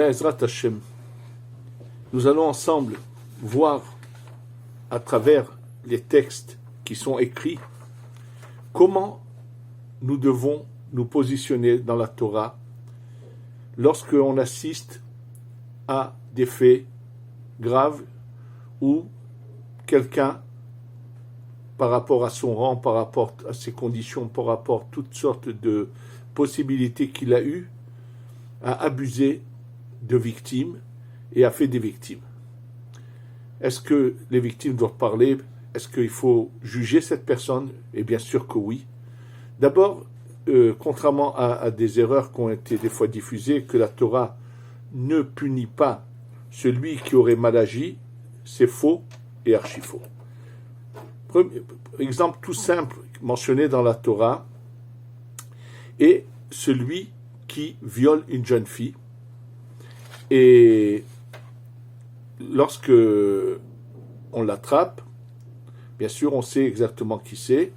Be'ezrat Hashem, nous allons ensemble voir à travers les textes qui sont écrits comment nous devons nous positionner dans la Torah lorsque on assiste à des faits graves où quelqu'un, par rapport à son rang, par rapport à ses conditions, par rapport à toutes sortes de possibilités qu'il a eues, a abusé de victimes et a fait des victimes. Est-ce que les victimes doivent parler? Est-ce qu'il faut juger cette personne? Et bien sûr que oui. D'abord, contrairement à des erreurs qui ont été des fois diffusées, que la Torah ne punit pas celui qui aurait mal agi, c'est faux et archi-faux. Exemple tout simple mentionné dans la Torah est celui qui viole une jeune fille. Et lorsque on l'attrape, bien sûr on sait exactement qui c'est,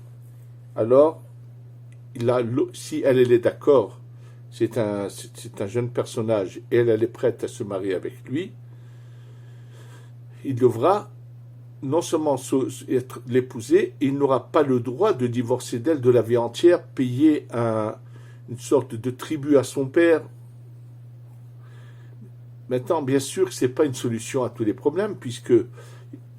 alors si elle est d'accord, c'est un jeune personnage et elle est prête à se marier avec lui, il devra non seulement être l'épousé, il n'aura pas le droit de divorcer d'elle de la vie entière, payer une sorte de tribut à son père. Maintenant, bien sûr que ce n'est pas une solution à tous les problèmes, puisque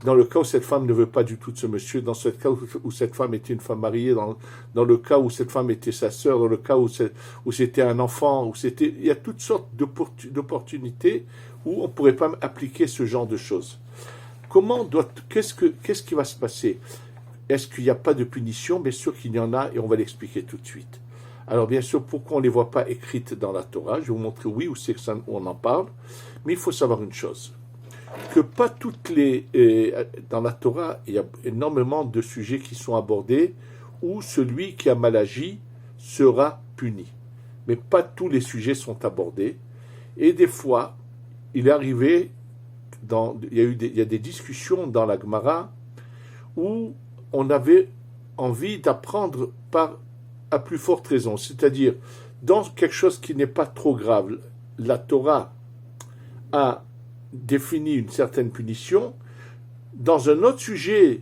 dans le cas où cette femme ne veut pas du tout de ce monsieur, dans ce cas où cette femme était une femme mariée, dans le cas où cette femme était sa sœur, dans le cas où c'était un enfant, il y a toutes sortes d'opportunités où on ne pourrait pas appliquer ce genre de choses. Qu'est-ce qui va se passer? Est-ce qu'il n'y a pas de punition? Bien sûr qu'il y en a et on va l'expliquer tout de suite. Alors bien sûr, pourquoi on ne les voit pas écrites dans la Torah? Je vais vous montrer oui où c'est que on en parle, mais il faut savoir une chose, que pas toutes dans la Torah, il y a énormément de sujets qui sont abordés où celui qui a mal agi sera puni. Mais pas tous les sujets sont abordés. Et des fois, il est arrivé, il y a des discussions dans la Gemara où on avait envie d'apprendre à plus forte raison. C'est-à-dire, dans quelque chose qui n'est pas trop grave, la Torah a défini une certaine punition. Dans un autre sujet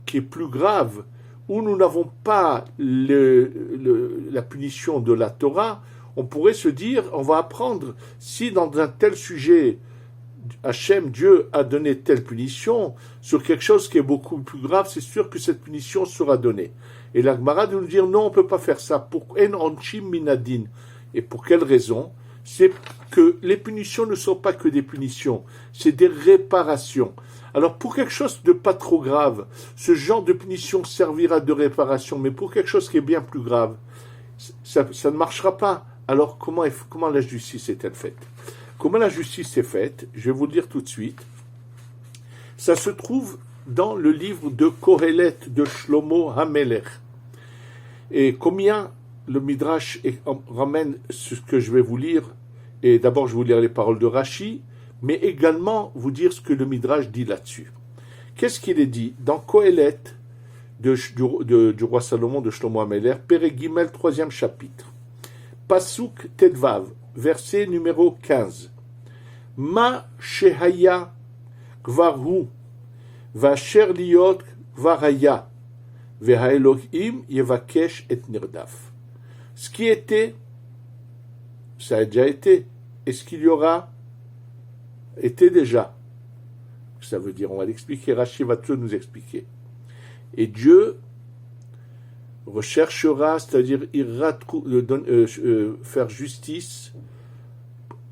qui est plus grave, où nous n'avons pas la punition de la Torah, on pourrait se dire, on va apprendre, si dans un tel sujet, Hachem, Dieu, a donné telle punition, sur quelque chose qui est beaucoup plus grave, c'est sûr que cette punition sera donnée. Et la Gemara de nous dire, non, on ne peut pas faire ça. Pour En Onchim Minadin. Et pour quelle raison? C'est que les punitions ne sont pas que des punitions, c'est des réparations. Alors pour quelque chose de pas trop grave, ce genre de punition servira de réparation, mais pour quelque chose qui est bien plus grave, ça ne marchera pas. Alors comment la justice est-elle faite? Comment la justice est faite? Je vais vous le dire tout de suite. Ça se trouve dans le livre de Kohelet de Shlomo HaMelech. Et combien le Midrash ramène ce que je vais vous lire, et d'abord je vais vous lire les paroles de Rashi, mais également vous dire ce que le Midrash dit là-dessus. Qu'est-ce qu'il est dit? Dans Kohelet du roi Salomon de Shlomo HaMelech, Perek Gimel, 3e chapitre. Pasuk Tedvav, verset numéro 15. Ma shehaya kvarhu, vasher liot kvaraya, vehaelohim yevakesh et nirdaf. Ce qui était, ça a déjà été. Et ce qu'il y aura, était déjà. Ça veut dire, on va l'expliquer, Rashi va tout nous expliquer. Et Dieu recherchera, c'est-à-dire faire justice,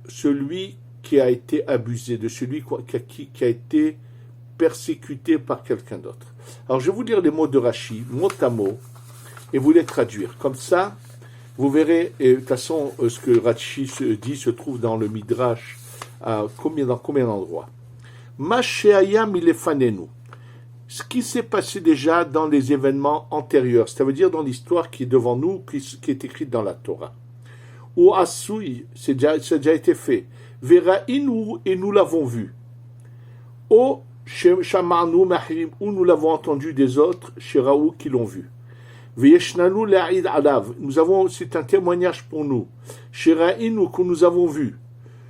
celui qui a été abusé, de celui qui a été persécuté par quelqu'un d'autre. Alors je vais vous lire les mots de Rashi, mot à mot, et vous les traduire. Comme ça, vous verrez, et de toute façon, ce que Rashi dit se trouve dans le Midrash, dans combien d'endroits. Mashéaya milefanenu. Ce qui s'est passé déjà dans les événements antérieurs, c'est-à-dire dans l'histoire qui est devant nous, qui est écrite dans la Torah. Ou Asui, ça a déjà été fait. Verainu, et nous l'avons vu. O Shamarnu Mahrim, où nous l'avons entendu des autres, Sheraou, qui l'ont vu. Veyeshnanu La'id Alav, c'est un témoignage pour nous. Sherainu, que nous avons vu.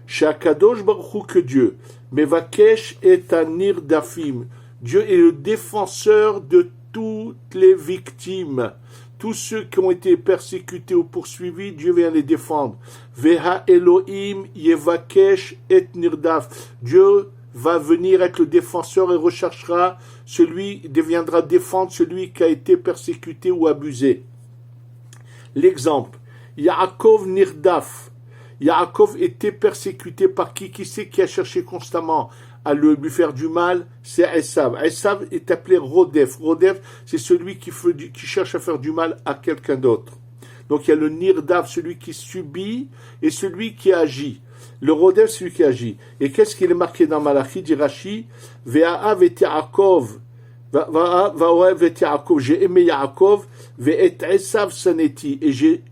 Shakadosh Baruch Hu, que Dieu, Mevakesh et Anir Dafim, Dieu est le défenseur de toutes les victimes. Tous ceux qui ont été persécutés ou poursuivis, Dieu vient les défendre. Veha Elohim Yevakesh et Nirdaf. Dieu va venir être le défenseur et recherchera deviendra défendre celui qui a été persécuté ou abusé. L'exemple, Yaakov Nirdaf. Yaakov était persécuté par qui? Qui c'est qui a cherché constamment à lui faire du mal? C'est Esav. Esav est appelé Rodef. Rodef, c'est celui qui cherche à faire du mal à quelqu'un d'autre. Donc il y a le Nirdaf, celui qui subit, et celui qui agit. Le Rodef, celui qui agit. Et qu'est-ce qu'il est marqué dans Malachi, dit Rashi? Ve'a'av et Yaakov. Va'oev et Yaakov. J'ai aimé Yaakov. Ve'et Esav saneti. Et j'ai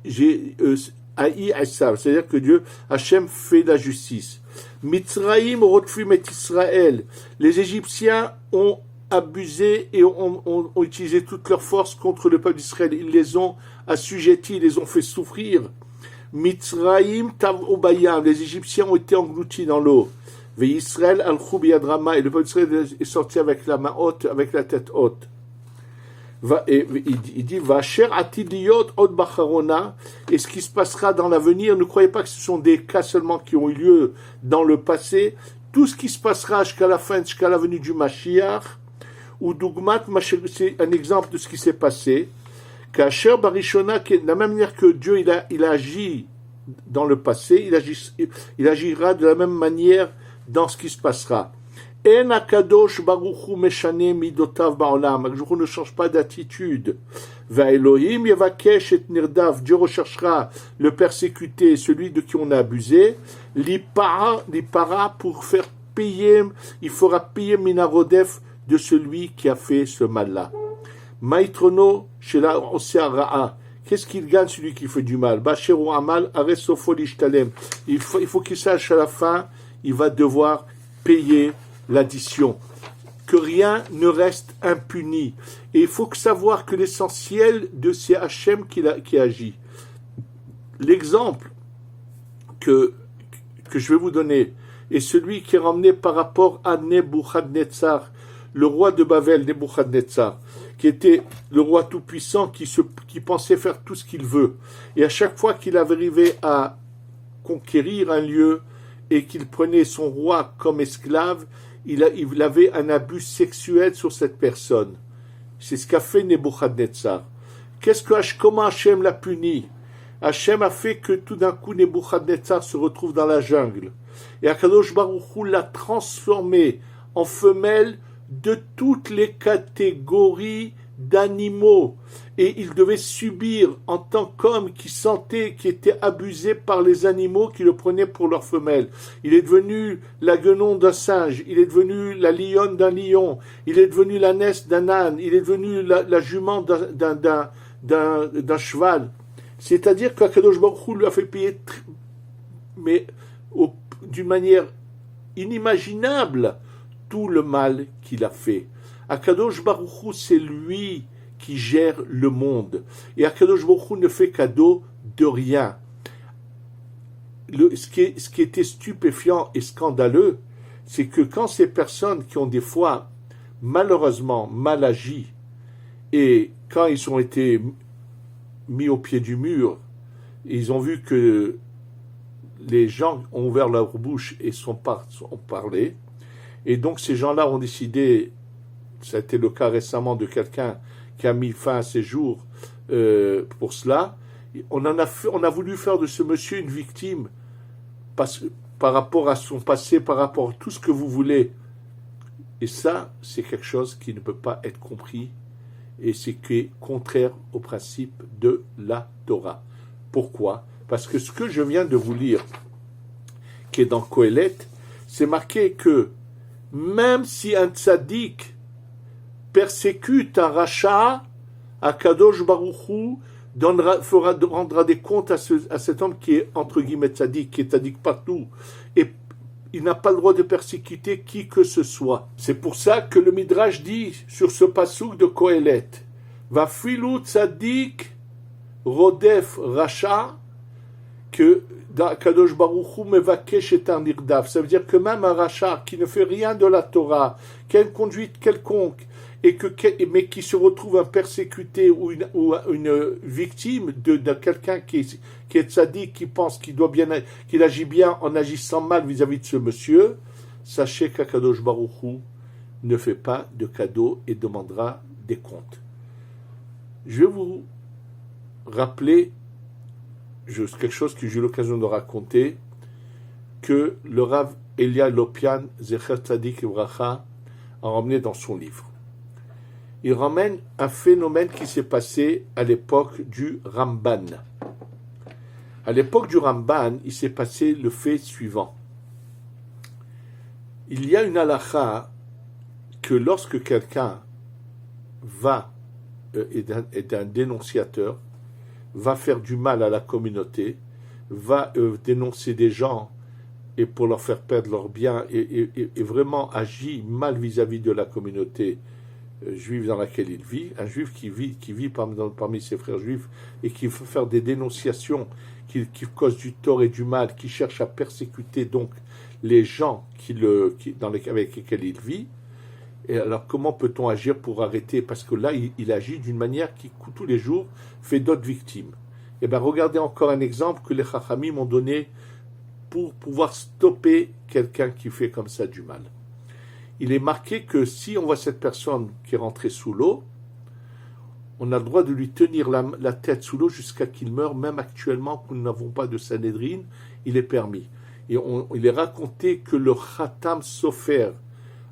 haï Esav. C'est-à-dire que Dieu, Hachem, fait la justice. Mitzraïm rotfim et Israël. Les Égyptiens ont abusé et ont utilisé toute leur force contre le peuple d'Israël. Ils les ont assujettis, ils les ont fait souffrir. Mitzraïm tav obayam. Les Égyptiens ont été engloutis dans l'eau. Ve Israël al-khou biyadrama. Et le peuple d'Israël est sorti avec la main haute, avec la tête haute. Il dit Vacher atidiyot od bacharona, et ce qui se passera dans l'avenir, ne croyez pas que ce sont des cas seulement qui ont eu lieu dans le passé. Tout ce qui se passera jusqu'à la fin, jusqu'à la venue du Mashiach, ou Dougmat, c'est un exemple de ce qui s'est passé. Kacher barishona, de la même manière que Dieu il a agi dans le passé, il agira de la même manière dans ce qui se passera. En akadosh baruchu meshane midotav ba'olam. Akadosh ne change pas d'attitude. Va Elohim yevakesh et nirdaf. Dieu recherchera le persécuté, celui de qui on a abusé. L'ipara pour faire payer, il fera payer minarodef de celui qui a fait ce mal-là. Maitrono shela oseara'a. Qu'est-ce qu'il gagne celui qui fait du mal? Bacheru amal aresofolish-talem. Il faut qu'il sache à la fin, il va devoir payer l'addition, que rien ne reste impuni. Et il faut savoir que l'essentiel de c'est Hachem qui agit. L'exemple que je vais vous donner est celui qui est ramené par rapport à Nebuchadnezzar, le roi de Babel, Nebuchadnezzar, qui était le roi tout-puissant qui pensait faire tout ce qu'il veut. Et à chaque fois qu'il arrivait à conquérir un lieu et qu'il prenait son roi comme esclave, il avait un abus sexuel sur cette personne. C'est ce qu'a fait Nebuchadnezzar. Comment Hachem l'a puni? Hachem a fait que tout d'un coup Nebuchadnezzar se retrouve dans la jungle. Et Akadosh Baruch Hu l'a transformé en femelle de toutes les catégories d'animaux. Et il devait subir en tant qu'homme qui était abusé par les animaux qui le prenaient pour leur femelle. Il est devenu la guenon d'un singe, il est devenu la lionne d'un lion, il est devenu l'ânesse d'un âne, il est devenu la jument d'un cheval. C'est-à-dire qu'Akadosh Baruch Hu lui a fait payer, mais d'une manière inimaginable, tout le mal qu'il a fait. Akadosh Baruch Hu, c'est lui qui gère le monde. Et Akadosh Baruch Hu ne fait cadeau de rien. Ce qui était stupéfiant et scandaleux, c'est que quand ces personnes qui ont des fois malheureusement mal agi, et quand ils ont été mis au pied du mur, ils ont vu que les gens ont ouvert leur bouche et ont parlé, et donc ces gens-là ont décidé, ça a été le cas récemment de quelqu'un qui a mis fin à ses jours pour cela, on a voulu faire de ce monsieur une victime par rapport à son passé, par rapport à tout ce que vous voulez. Et ça, c'est quelque chose qui ne peut pas être compris et c'est qui est contraire au principe de la Torah. Pourquoi? Parce que ce que je viens de vous lire, qui est dans Kohelet, c'est marqué que même si un tzaddik persécute un rachat, Akadosh Baruch Hu rendra des comptes à cet homme qui est entre guillemets tzaddik, qui est tzaddik partout, et il n'a pas le droit de persécuter qui que ce soit. C'est pour ça que le Midrash dit sur ce passouk de Kohelet, Vafilu tzaddik rodef racha, que dans Kadosh Baruch Hu mevakesh et un irdaf. Ça veut dire que même un rachat qui ne fait rien de la Torah, qui a une conduite quelconque, mais qui se retrouve un persécuté ou une victime de quelqu'un qui est tzaddik, qui pense qu'il agit bien en agissant mal vis-à-vis de ce monsieur, sachez qu'Akadosh Baruch Hu ne fait pas de cadeau et demandera des comptes. Je vais vous rappeler quelque chose que j'ai eu l'occasion de raconter, que le Rav Elia Lopian, Zecher Tzadik Evracha, a ramené dans son livre. Il ramène un phénomène qui s'est passé à l'époque du Ramban. À l'époque du Ramban, il s'est passé le fait suivant. Il y a une halakha que lorsque quelqu'un est un dénonciateur, va faire du mal à la communauté, va dénoncer des gens et pour leur faire perdre leurs biens et vraiment agit mal vis-à-vis de la communauté juive dans laquelle il vit, un juif qui vit parmi ses frères juifs et qui veut faire des dénonciations qui causent du tort et du mal, qui cherche à persécuter donc les gens avec lesquels il vit. Et alors comment peut-on agir pour arrêter? Parce que là, il agit d'une manière qui, tous les jours, fait d'autres victimes. Et bien, regardez encore un exemple que les Chachamim ont donné pour pouvoir stopper quelqu'un qui fait comme ça du mal. Il est marqué que si on voit cette personne qui est rentrée sous l'eau, on a le droit de lui tenir la tête sous l'eau jusqu'à qu'il meure, même actuellement, que nous n'avons pas de Sanhedrin, il est permis. Et il est raconté que le Khatam Sofer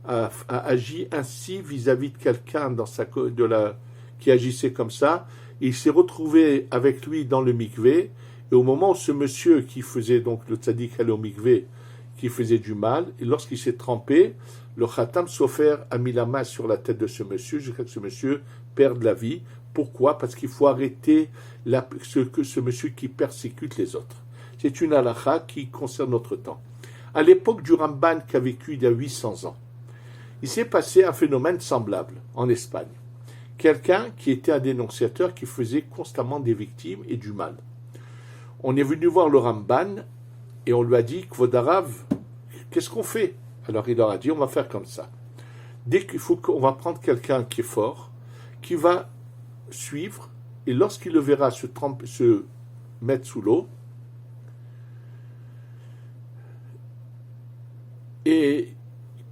a agi ainsi vis-à-vis de quelqu'un qui agissait comme ça. Et il s'est retrouvé avec lui dans le mikvé. Et au moment où ce monsieur qui faisait, donc le tzaddik allait au mikvé, qui faisait du mal, et lorsqu'il s'est trempé, le Khatam Sofer a mis la main sur la tête de ce monsieur jusqu'à ce que ce monsieur perde la vie. Pourquoi? Parce qu'il faut arrêter ce monsieur qui persécute les autres. C'est une halakha qui concerne notre temps. À l'époque du Ramban qui a vécu il y a 800 ans, il s'est passé un phénomène semblable en Espagne. Quelqu'un qui était un dénonciateur qui faisait constamment des victimes et du mal. On est venu voir le Ramban et on lui a dit, Kvodarav, qu'est-ce qu'on fait? Alors il leur a dit, on va faire comme ça. Dès qu'il faut qu'on va prendre quelqu'un qui est fort, qui va suivre, et lorsqu'il le verra se mettre sous l'eau, et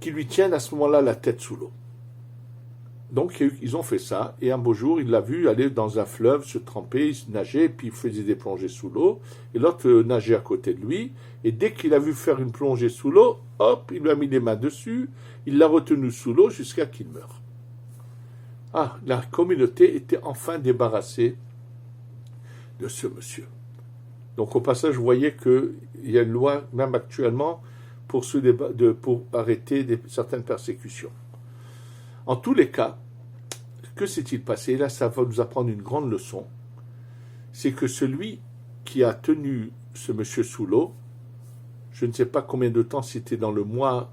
qui lui tienne à ce moment-là la tête sous l'eau. Donc ils ont fait ça, et un beau jour, il l'a vu aller dans un fleuve, se tremper, il nageait, puis il faisait des plongées sous l'eau, et l'autre nageait à côté de lui, et dès qu'il a vu faire une plongée sous l'eau, hop, il lui a mis les mains dessus, il l'a retenu sous l'eau jusqu'à qu'il meure. Ah, la communauté était enfin débarrassée de ce monsieur. Donc au passage, vous voyez qu'il y a une loi, même actuellement, pour arrêter certaines persécutions. En tous les cas, que s'est-il passé? Là, ça va nous apprendre une grande leçon. C'est que celui qui a tenu ce monsieur sous l'eau, je ne sais pas combien de temps, c'était dans le mois,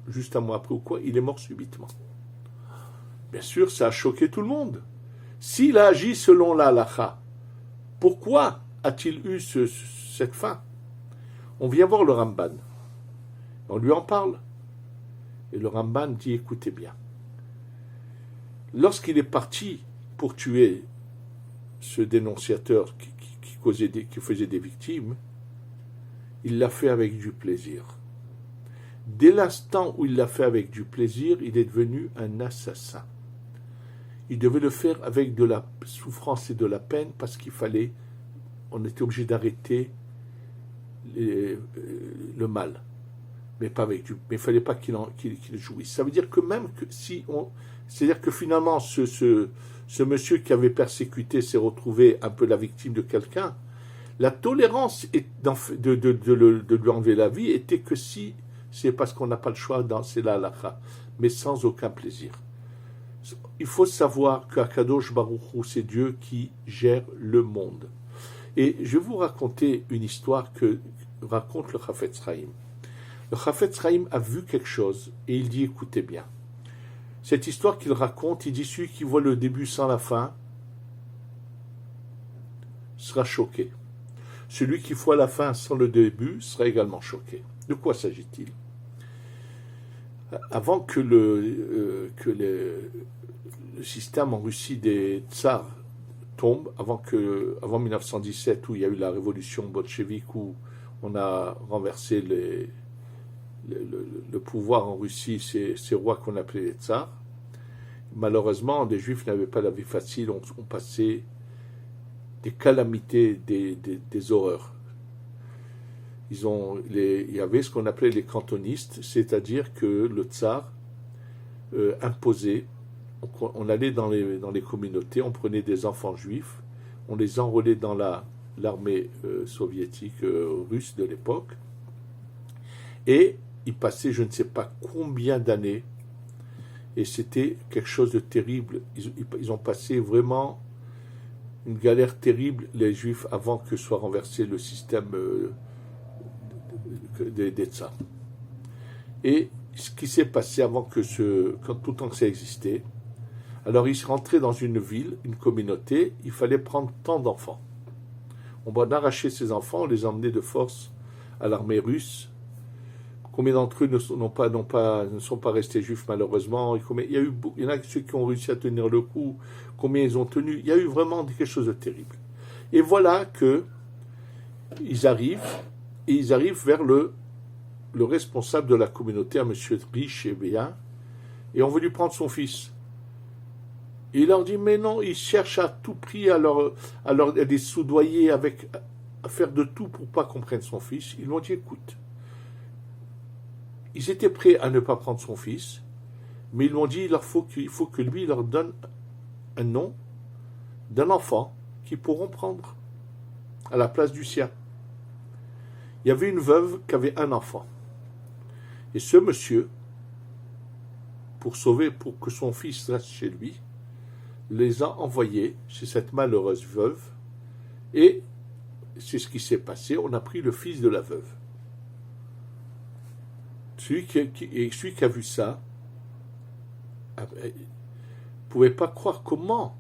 juste un mois après ou quoi, il est mort subitement. Bien sûr, ça a choqué tout le monde. S'il a agi selon la halakha, pourquoi a-t-il eu cette fin? On vient voir le Ramban. On lui en parle. Et le Ramban dit, écoutez bien. Lorsqu'il est parti pour tuer ce dénonciateur qui faisait des victimes, il l'a fait avec du plaisir. Dès l'instant où il l'a fait avec du plaisir, il est devenu un assassin. Il devait le faire avec de la souffrance et de la peine parce on était obligé d'arrêter le mal. Mais pas avec mais il ne fallait pas qu'il jouisse. Ça veut dire que même c'est-à-dire que finalement, ce monsieur qui avait persécuté s'est retrouvé un peu la victime de quelqu'un. La tolérance de lui enlever la vie était que si c'est parce qu'on n'a pas le choix, c'est la halakha, mais sans aucun plaisir. Il faut savoir qu'Akadosh Baruch Hu, c'est Dieu qui gère le monde. Et je vais vous raconter une histoire que raconte le Chafetz Chaim. Le Chafetz Chaim a vu quelque chose et il dit, écoutez bien. Cette histoire qu'il raconte, il dit, celui qui voit le début sans la fin sera choqué. celui qui voit la fin sans le début sera également choqué. De quoi s'agit-il? Avant que le système en Russie des tsars tombe, avant 1917, où il y a eu la révolution bolchevique, où on a renversé le pouvoir en Russie, ces rois qu'on appelait les tsars, malheureusement, les Juifs n'avaient pas la vie facile, ont passé des calamités, des horreurs. Il y avait ce qu'on appelait les cantonistes, c'est-à-dire que le tsar imposait, on allait dans les communautés, on prenait des enfants juifs, on les enrôlait dans l'armée soviétique russe de l'époque, et ils passaient je ne sais pas combien d'années, et c'était quelque chose de terrible. Ils ont passé vraiment une galère terrible, les Juifs, avant que soit renversé le système des tsars. Et ce qui s'est passé quand tout le temps que ça existait, alors ils rentraient dans une ville, une communauté, il fallait prendre tant d'enfants. On va arracher ces enfants, on les emmenait de force à l'armée russe. Combien d'entre eux ne sont pas restés juifs malheureusement? Il y en a ceux qui ont réussi à tenir le coup. Combien ils ont tenu? Il y a eu vraiment quelque chose de terrible. Et voilà que ils arrivent vers le responsable de la communauté, un monsieur riche et bien, et on veut lui prendre son fils. Et il leur dit, mais non, il cherche à tout prix à les soudoyer, à faire de tout pour pas qu'on prenne son fils. Ils lui ont dit, écoute, ils étaient prêts à ne pas prendre son fils, mais ils lui ont dit, il faut que lui leur donne un nom d'un enfant qu'ils pourront prendre à la place du sien. Il y avait une veuve qui avait un enfant. Et ce monsieur, pour que son fils reste chez lui, les a envoyés chez cette malheureuse veuve, et c'est ce qui s'est passé, on a pris le fils de la veuve. Celui qui a vu ça ne pouvait pas croire comment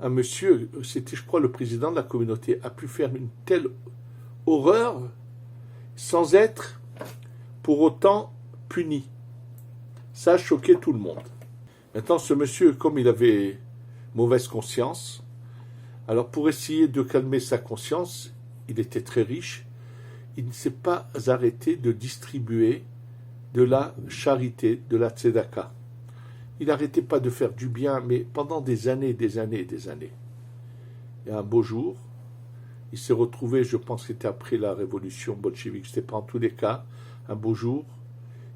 un monsieur, c'était je crois le président de la communauté, a pu faire une telle horreur sans être pour autant puni. Ça a choqué tout le monde. Maintenant, ce monsieur, comme il avait mauvaise conscience, alors pour essayer de calmer sa conscience, il était très riche, il ne s'est pas arrêté de distribuer de la charité, de la tzedaka. Il n'arrêtait pas de faire du bien, mais pendant des années, des années, des années. Et un beau jour, il s'est retrouvé, je pense que c'était après la révolution bolchevique, c'était pas en tous les cas, un beau jour,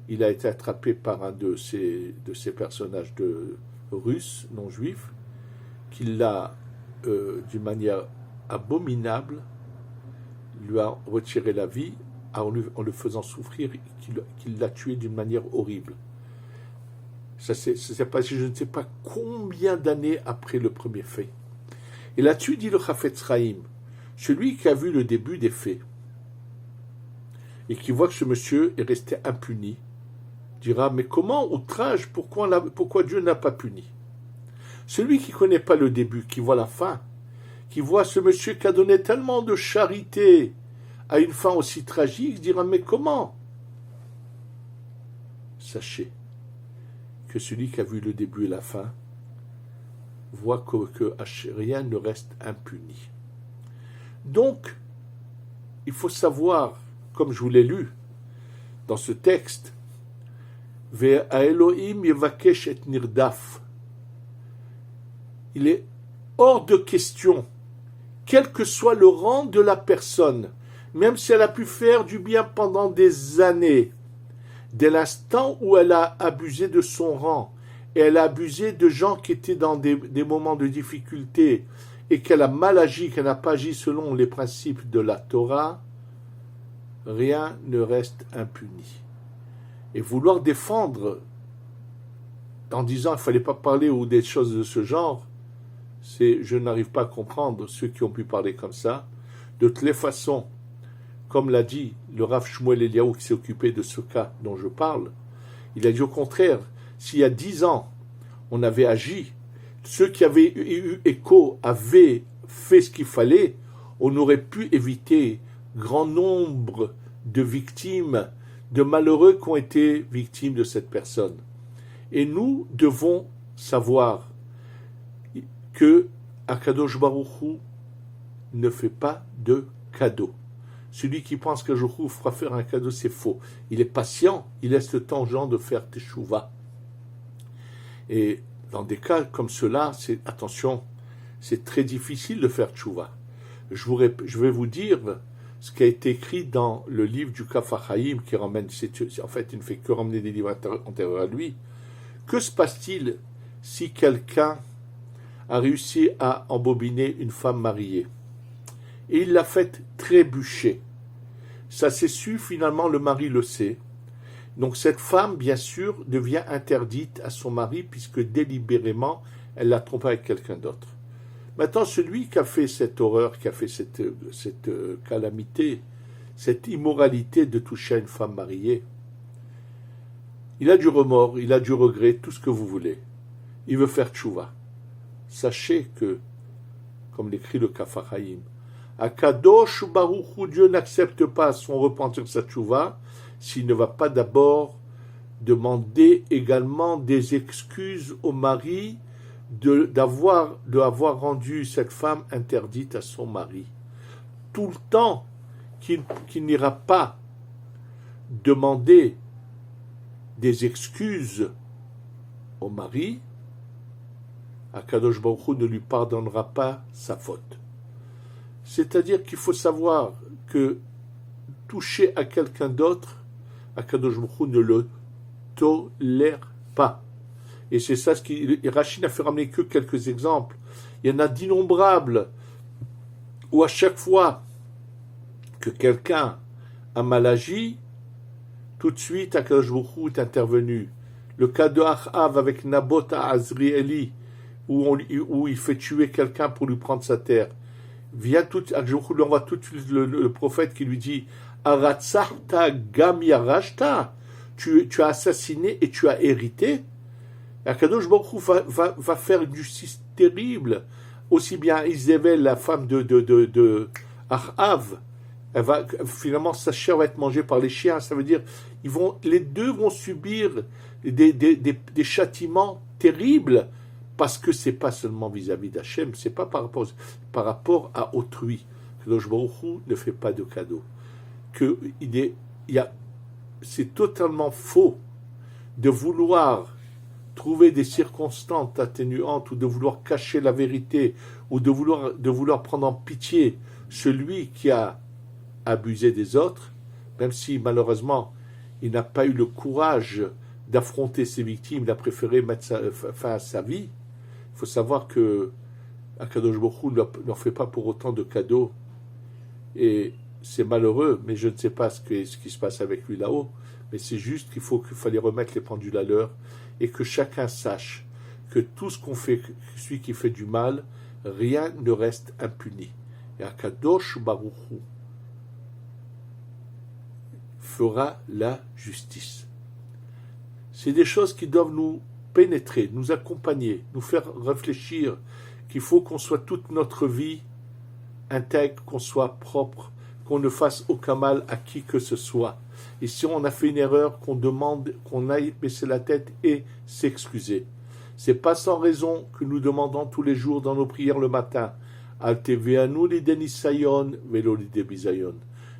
il a été attrapé par un de ces personnages russes, non juifs, qui l'a, d'une manière abominable, lui a retiré la vie en le faisant souffrir, qu'il l'a tué d'une manière horrible. Ça s'est passé je ne sais pas combien d'années après le premier fait. Et là-dessus, dit le Chafetz Chaim, celui qui a vu le début des faits, et qui voit que ce monsieur est resté impuni, dira, mais comment, outrage, pourquoi Dieu n'a pas puni? Celui qui ne connaît pas le début, qui voit la fin, qui voit ce monsieur qui a donné tellement de charité à une fin aussi tragique, dira, mais comment? Sachez que celui qui a vu le début et la fin voit que rien ne reste impuni. Donc, il faut savoir, comme je vous l'ai lu dans ce texte, Ve'aelohim yevakesh et nirdaf. Il est hors de question, quel que soit le rang de la personne, même si elle a pu faire du bien pendant des années, dès l'instant où elle a abusé de son rang, et elle a abusé de gens qui étaient dans des moments de difficulté, et qu'elle a mal agi, qu'elle n'a pas agi selon les principes de la Torah, rien ne reste impuni. Et vouloir défendre en disant qu'il ne fallait pas parler ou des choses de ce genre, je n'arrive pas à comprendre ceux qui ont pu parler comme ça. De toutes les façons, comme l'a dit le Rav Shmuel Eliaou qui s'est occupé de ce cas dont je parle, il a dit au contraire, s'il y a 10 ans, on avait agi, ceux qui avaient eu écho avaient fait ce qu'il fallait, on aurait pu éviter grand nombre de victimes, de malheureux qui ont été victimes de cette personne. Et nous devons savoir que Akadosh Baruch Hu ne fait pas de cadeau. Celui qui pense qu'un jour fera faire un cadeau, c'est faux. Il est patient, il laisse le temps aux gens de faire teshuva. Et dans des cas comme cela, attention, c'est très difficile de faire teshuva. Je vais vous dire ce qui a été écrit dans le livre du Kaf HaChaim, qui ramène, en fait, il ne fait que ramener des livres antérieurs à lui. Que se passe-t-il si quelqu'un a réussi à embobiner une femme mariée et il l'a faite trébucher? Ça s'est su, finalement, le mari le sait. Donc cette femme, bien sûr, devient interdite à son mari puisque délibérément, elle l'a trompé avec quelqu'un d'autre. Maintenant, celui qui a fait cette horreur, qui a fait cette calamité, cette immoralité de toucher à une femme mariée, il a du remords, il a du regret, tout ce que vous voulez. Il veut faire tchouva. Sachez que, comme l'écrit le Kaf HaChaim, Akadosh Baruch Hu, Dieu n'accepte pas son repentir sa tchouva s'il ne va pas d'abord demander également des excuses au mari d'avoir rendu cette femme interdite à son mari. Tout le temps qu'il n'ira pas demander des excuses au mari, Akadosh Baruch Hu ne lui pardonnera pas sa faute. C'est-à-dire qu'il faut savoir que toucher à quelqu'un d'autre, Akadosh Baruch Hu ne le tolère pas. Et c'est ça ce qui... Rachid n'a fait ramener que quelques exemples. Il y en a d'innombrables où à chaque fois que quelqu'un a mal agi, tout de suite Akadosh Baruch Hu est intervenu. Le cas de Achav avec Naboth à Azrieli, où il fait tuer quelqu'un pour lui prendre sa terre. Akadosh Baruch Hu lui envoie tout de suite le prophète qui lui dit Aratzahta gam yarashta, tu as assassiné et tu as hérité. Akadosh Baruch Hu va faire une justice terrible, aussi bien Isabelle, la femme de Achav, finalement sa chair va être mangée par les chiens. Ça veut dire les deux vont subir des châtiments terribles, parce que c'est pas seulement vis-à-vis d'Hachem, c'est pas par rapport à autrui. Akadosh Baruch Hu ne fait pas de cadeau. C'est totalement faux de vouloir trouver des circonstances atténuantes ou de vouloir cacher la vérité ou de vouloir prendre en pitié celui qui a abusé des autres, même si malheureusement il n'a pas eu le courage d'affronter ses victimes, il a préféré mettre fin à sa vie. Il faut savoir que Akadosh Baruch Hu ne leur fait pas pour autant de cadeaux, et c'est malheureux, mais je ne sais pas ce qui se passe avec lui là-haut, mais c'est juste qu'il fallait remettre les pendules à l'heure et que chacun sache que tout ce qu'on fait, celui qui fait du mal, rien ne reste impuni. Et Akadosh Baruch Hu fera la justice. C'est des choses qui doivent nous pénétrer, nous accompagner, nous faire réfléchir qu'il faut qu'on soit toute notre vie intègre, qu'on soit propre, qu'on ne fasse aucun mal à qui que ce soit. Et si on a fait une erreur, qu'on demande, qu'on aille baisser la tête et s'excuser. C'est pas sans raison que nous demandons tous les jours dans nos prières le matin, Al teveanu lide nisayon velo lide bisayon.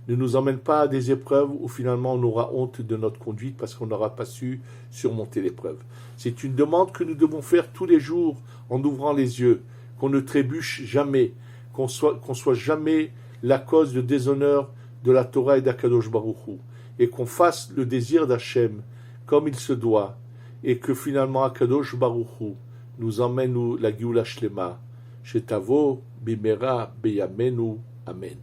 Ne nous emmène pas à des épreuves où finalement on aura honte de notre conduite parce qu'on n'aura pas su surmonter l'épreuve. C'est une demande que nous devons faire tous les jours en ouvrant les yeux, qu'on ne trébuche jamais, qu'on soit jamais la cause de déshonneur de la Torah et d'Akadosh Baruch Hu, et qu'on fasse le désir d'Hachem comme il se doit, et que finalement Akadosh Baruch Hu nous emmène la Géoula Shlema, Shetavo Bimera Beyamenu. Amen.